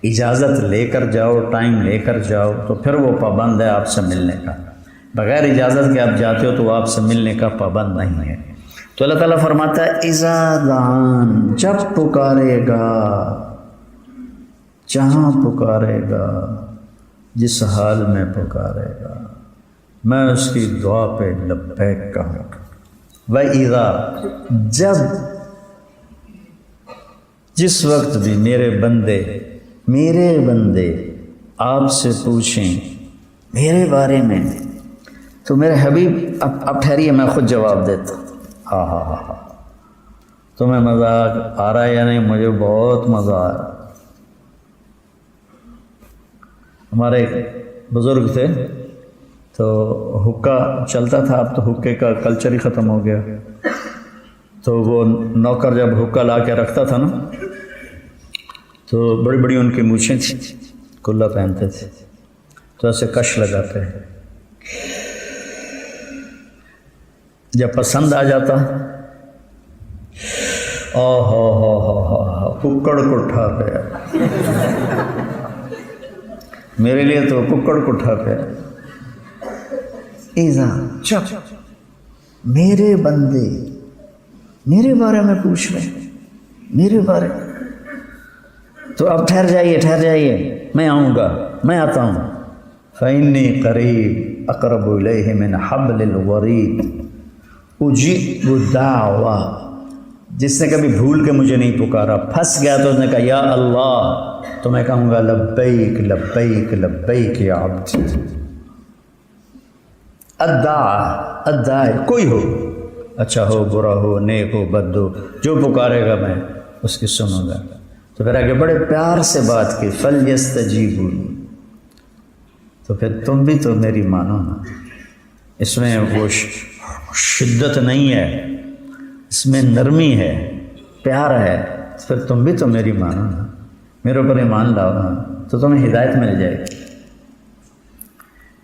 اجازت لے کر جاؤ، ٹائم لے کر جاؤ، تو پھر وہ پابند ہے آپ سے ملنے کا۔ بغیر اجازت کے آپ جاتے ہو تو وہ آپ سے ملنے کا پابند نہیں ہے۔ تو اللہ تعالیٰ فرماتا ہے اذا دعان، جب پکارے گا، جہاں پکارے گا، جس حال میں پکارے گا، میں اس کی دعا پہ لبیک کہوں گا۔ وَإِذَا، جب، جس وقت بھی میرے بندے آپ سے پوچھیں میرے بارے میں، تو میرے حبیب اب ٹھہریے میں خود جواب دیتا ہوں۔ ہاں ہاں ہاں ہاں، تمہیں مزاق آ رہا ہے یا نہیں؟ مجھے بہت مزہ آ رہا ہے۔ ہمارے ایک بزرگ تھے تو حکا چلتا تھا، اب تو حکے کا کلچر ہی ختم ہو گیا، تو وہ نوکر جب حکا لا کے رکھتا تھا نا تو بڑی بڑی ان کی مونچھیں تھیں، کلہ پہنتے تھے، تو ایسے کش لگاتے ہیں، جب پسند آ جاتا ککڑ کٹھا پہ، میرے لیے تو ککڑ کٹھا پہ۔ ایزا، جب میرے بندے میرے بارے میں پوچھ رہے ہیں، میرے بارے میں، تو اب ٹھہر جائیے، میں آؤں گا، میں آتا ہوں۔ فإنی قریب اقرب الیہ من حبل الورید اجیب الدعوہ، جس نے کبھی بھول کے مجھے نہیں پکارا، پھنس گیا تو اس نے کہا یا اللہ، تو میں کہوں گا لبیک لبیک لبیک یا عبدی۔ الداعی، کوئی ہو، اچھا ہو، برا ہو، نیک ہو، بد ہو، جو پکارے گا میں اس کی سنوں گا۔ تو پھر آگے بڑے پیار سے بات کی، فَلْيَسْتَجِيبُوا، تو پھر تم بھی تو میری مانو نا۔ اس میں وہ شدت نہیں ہے، اس میں نرمی ہے، پیار ہے، پھر تم بھی تو میری مانو نا، میرے اوپر ایمان لاؤ نا، تو تمہیں ہدایت مل جائے گی۔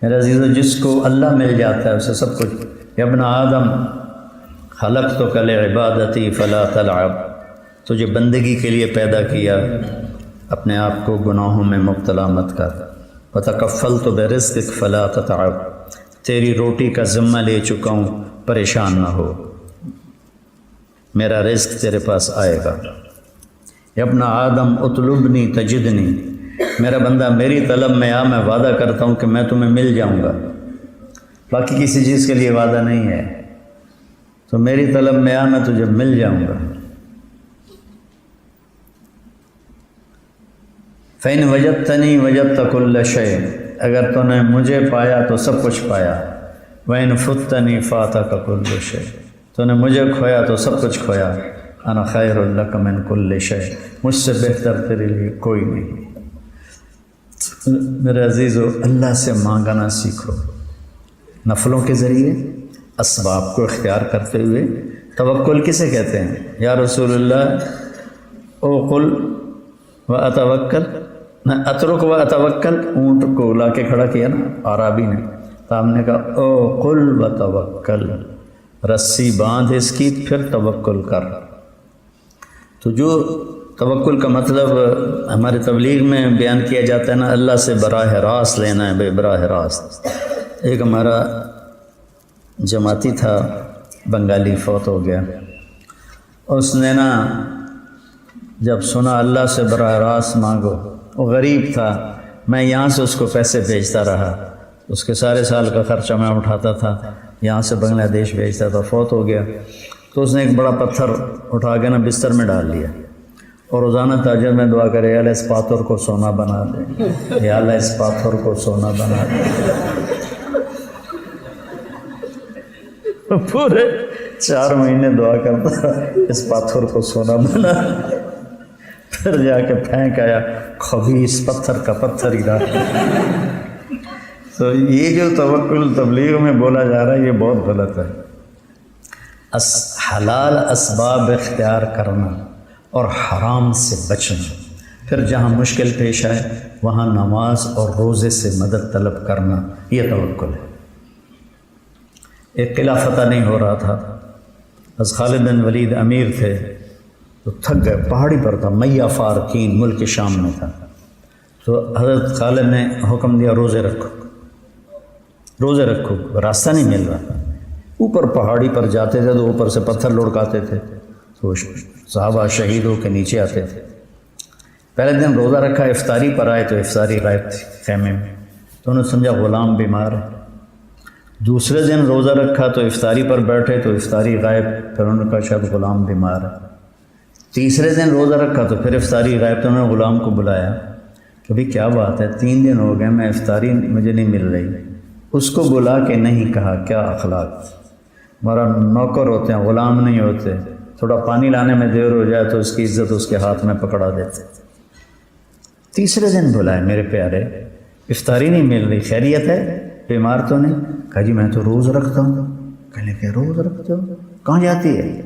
میرے عزیزو، جس کو اللہ مل جاتا ہے اسے سب کچھ۔ یا ابن آدم خلقتک لعبادتی فلا تلعب، تجھے بندگی کے لیے پیدا کیا، اپنے آپ کو گناہوں میں مبتلا مت کر۔ وتکفلت برزقک فلا تتعب، تیری روٹی کا ذمہ لے چکا ہوں، پریشان نہ ہو، میرا رزق تیرے پاس آئے گا۔ یا ابن آدم اطلبنی تجدنی، میرا بندہ میری طلب میں آ، میں وعدہ کرتا ہوں کہ میں تمہیں مل جاؤں گا، باقی کسی چیز کے لیے وعدہ نہیں ہے، تو میری طلب میں آ، میں تجھے مل جاؤں گا۔ فَإِنْ وَجَدْتَنِي وَجَدْتَ كُلَّ شَيْءٍ، اگر تو نے مجھے پایا تو سب کچھ پایا۔ وَإِنْ فُتَّنِي فَاتَكَ كُلُّ شَيْءٍ، تو نے مجھے کھویا تو سب کچھ کھویا۔ أَنَا خَيْرٌ لَكَ مِنْ كُلِّ شَيْءٍ، مجھ سے بہتر تیرے لیے کوئی نہیں۔ میرے عزیزو، اللہ سے مانگنا سیکھو، نفلوں کے ذریعے اسباب کو اختیار کرتے ہوئے۔ توکل کسے کہتے ہیں؟ یا رسول اللہ اوقل و اتوکل، نہ اترک و اتوکل، اونٹ کو لا کے کھڑا کیا نا عرابی نے، تو ہم نے کہا اوقل و توکل، رسی باندھ اس کی پھر توکل کر۔ تو جو توکل کا مطلب ہمارے تبلیغ میں بیان کیا جاتا ہے نا، اللہ سے براہ راست لینا ہے، بے براہ راست۔ ایک ہمارا جماعتی تھا، بنگالی، فوت ہو گیا، اس نے نا جب سنا اللہ سے براہ راست مانگو، وہ غریب تھا، میں یہاں سے اس کو پیسے بھیجتا رہا، اس کے سارے سال کا خرچہ میں اٹھاتا تھا، یہاں سے بنگلہ دیش بھیجتا تھا، فوت ہو گیا۔ تو اس نے ایک بڑا پتھر اٹھا کے نا بستر میں ڈال لیا، اور روزانہ تہجد میں دعا کرے، یا اللہ اس پاتھر کو سونا بنا دے، یا اللہ اس پاتھر کو سونا بنا دے۔ پورے 4 مہینے دعا کرتا اس پاتھر کو سونا بنا، پھر جا کے پھینک آیا، خبیث پتھر کا پتھر ہی رہا۔ تو یہ جو توکل تبلیغ میں بولا جا رہا ہے، یہ بہت غلط ہے۔ حلال اسباب اختیار کرنا اور حرام سے بچنا، پھر جہاں مشکل پیش آئے وہاں نماز اور روزے سے مدد طلب کرنا، یہ توکل ہے۔ ایک قلعہ فتح نہیں ہو رہا تھا، حضرت خالد بن ولید امیر تھے، تو تھک گئے، پہاڑی پر تھا، میہ فارکین، ملک شام میں تھا۔ تو حضرت خالد نے حکم دیا روزے رکھو، روزے رکھو، راستہ نہیں مل رہا۔ اوپر پہاڑی پر جاتے تھے تو اوپر سے پتھر لڑکاتے تھے، تو صحابہ شہید ہو کے نیچے آتے تھے۔ پہلے دن روزہ رکھا، افطاری پر آئے تو افطاری غائب تھی خیمے میں، تو انہوں نے سمجھا غلام بیمار ہے۔ دوسرے دن روزہ رکھا تو افطاری پر بیٹھے تو افطاری غائب، پھر انہوں نے کہا شاید غلام بیمار ہے۔ تیسرے دن روزہ رکھا تو پھر افطاری غائب، تو انہوں نے غلام کو بلایا کہ بھئی کیا بات ہے، 3 دن ہو گئے میں افطاری مجھے نہیں مل رہی۔ اس کو بلا کے نہیں کہا، کیا اخلاق! ہمارا نوکر ہوتے ہیں، غلام نہیں ہوتے، تھوڑا پانی لانے میں دیر ہو جائے تو اس کی عزت اس کے ہاتھ میں پکڑا دیتے۔ تیسرے دن بلائے، میرے پیارے افطاری نہیں مل رہی، خیریت ہے، بیمار تو نہیں؟ کہا جی میں تو روز رکھتا ہوں۔ کہنے کہ روز رکھتے ہو، کہاں جاتی ہے؟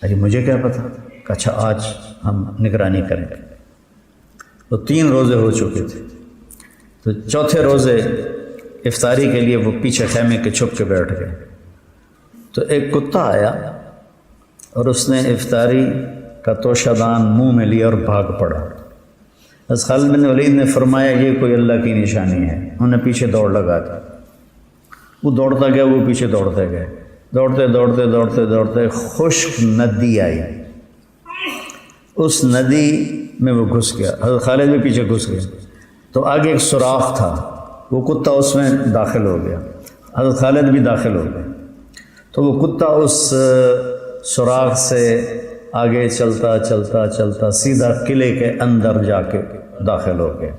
جی مجھے کیا پتہ۔ کہ اچھا آج ہم نگرانی کریں گے۔ تو 3 روزے ہو چکے تھے، تو چوتھے روزے افطاری کے لیے وہ پیچھے خیمے کے چھپ کے بیٹھ گئے، تو ایک کتا آیا اور اس نے افطاری کا توشہ دان منہ میں لیا اور بھاگ پڑا۔ حضرت خالد بن ولید نے فرمایا یہ کوئی اللہ کی نشانی ہے، انہوں نے پیچھے دوڑ لگا دی، وہ دوڑتا گیا، وہ پیچھے دوڑتے گئے، دوڑتے دوڑتے دوڑتے دوڑتے خشک ندی آئی، اس ندی میں وہ گھس گیا، حضرت خالد بھی پیچھے گھس گئے، تو آگے ایک سوراخ تھا، وہ کتا اس میں داخل ہو گیا، حضرت خالد بھی داخل ہو گئے، تو وہ کتا اس سوراخ سے آگے چلتا چلتا چلتا سیدھا قلعے کے اندر جا کے داخل ہو گئے۔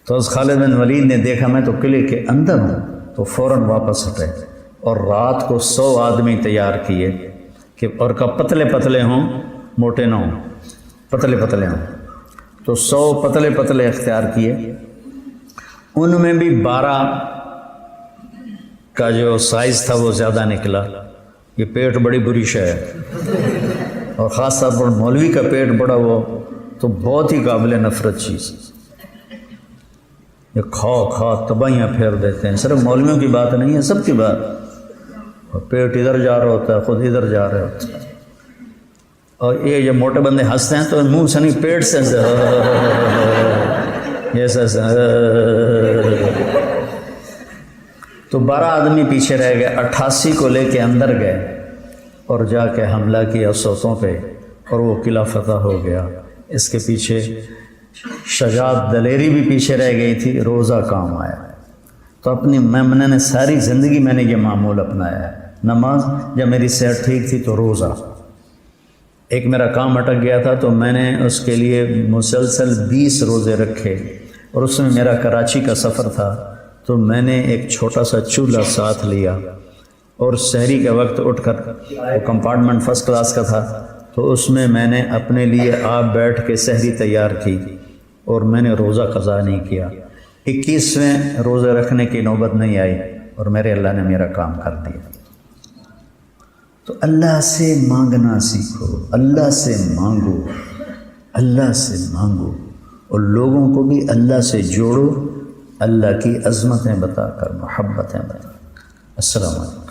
تو حضرت خالد بن ولید نے دیکھا میں تو قلعے کے اندر ہوں، تو فوراً واپس ہٹے اور رات کو 100 آدمی تیار کیے کہ اور کا پتلے پتلے ہوں، موٹے نہ ہوں، پتلے پتلے ہوں، تو 100 پتلے پتلے اختیار کیے، ان میں بھی 12 کا جو سائز تھا وہ زیادہ نکلا. یہ پیٹ بڑی بری شے ہے، اور خاص طور پر مولوی کا پیٹ بڑا وہ تو بہت ہی قابل نفرت چیز. یہ کھا تباہیاں پھیر دیتے ہیں. صرف مولویوں کی بات نہیں ہے، سب کی بات. اور پیٹ ادھر جا رہا ہوتا ہے، خود ادھر جا رہے ہوتے ہیں. اور یہ جب موٹے بندے ہنستے ہیں تو منہ سے نہیں، پیٹ سے ایسا. تو 12 آدمی پیچھے رہ گئے، 88 کو لے کے اندر گئے اور جا کے حملہ کیا سوتوں پہ، اور وہ قلعہ فتح ہو گیا. اس کے پیچھے شجاعت دلیری بھی پیچھے رہ گئی تھی، روزہ کام آیا. تو میں نے ساری زندگی میں نے یہ معمول اپنایا ہے. نماز، جب میری صحت ٹھیک تھی تو روزہ. ایک میرا کام اٹک گیا تھا تو میں نے اس کے لیے مسلسل 20 روزے رکھے، اور اس میں میرا کراچی کا سفر تھا تو میں نے ایک چھوٹا سا چولہا ساتھ لیا، اور سحری کے وقت اٹھ کر، وہ کمپارٹمنٹ فرسٹ کلاس کا تھا، تو اس میں نے اپنے لیے آپ بیٹھ کے سحری تیار کی، اور میں نے روزہ قضا نہیں کیا. 21ویں روزے رکھنے کی نوبت نہیں آئی، اور میرے اللہ نے میرا کام کر دیا. تو اللہ سے مانگنا سیکھو، اللہ سے مانگو، اللہ سے مانگو، اور لوگوں کو بھی اللہ سے جوڑو، اللہ کی عظمتیں بتا کر، محبتیں بتا کر. السلام علیکم.